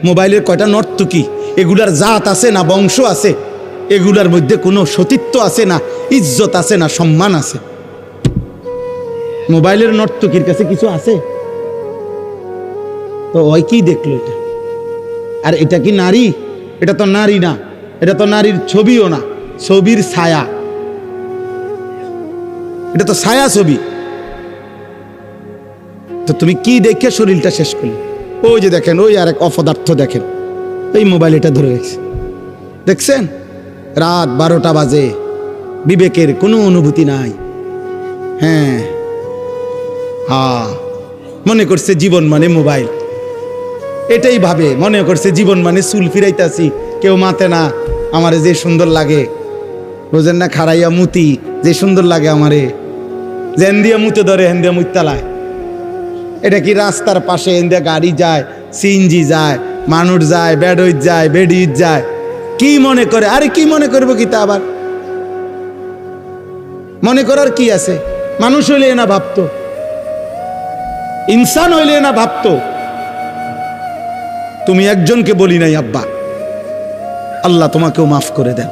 মোবাইলের কয়টা নর্তকী, এগুলার জাত আছে না বংশ আছে, এগুলার মধ্যে কোনো সতীত্ব আছে না ইজ্জত আছে না সম্মান আছে? মোবাইলের নর্তকীর কাছে কিছু আছে? তো ওই কি দেখলো এটা? আর এটা কি নারী? এটা তো নারী না, এটা তো নারীর ছবিও না, ছবির ছায়া, এটা তো ছায়া ছবি। তো তুমি কি দেখে শরীরটা শেষ করলে? ওই যে দেখেন, ওই আর এক অপদার্থ দেখেন, এই মোবাইল এটা ধরে গেছে, দেখছেন? রাত 12টা বাজে, বিবেকের কোনো অনুভূতি নাই। হ্যাঁ, মনে করছে জীবন মানে মোবাইল, এটাই ভাবে, মনে করছে জীবন মানে চুল ফিরাইতাছি, কেউ মাতে না, আমারে যে সুন্দর লাগে, বোঝেন না? খাড়াইয়া মুতি যে সুন্দর লাগে আমারে, জেন দিয়া মুতে ধরে হেন দিয়া মুতালায়। এটা কি রাস্তার পাশে হেন দিয়া গাড়ি যায়, সিএনজি যায়, মানুষ যায়, বেডইত যায়, বেডিত যায়, কি মনে করে? আরে কি মনে করবো কি তা আবার? মনে করার কি আছে? মানুষ হইলে না ভাবতো, ইনসান হইলে না ভাবতো। তুমি একজনকে বলি নাই আব্বা, আল্লাহ তোমাকেও মাফ করে দেন।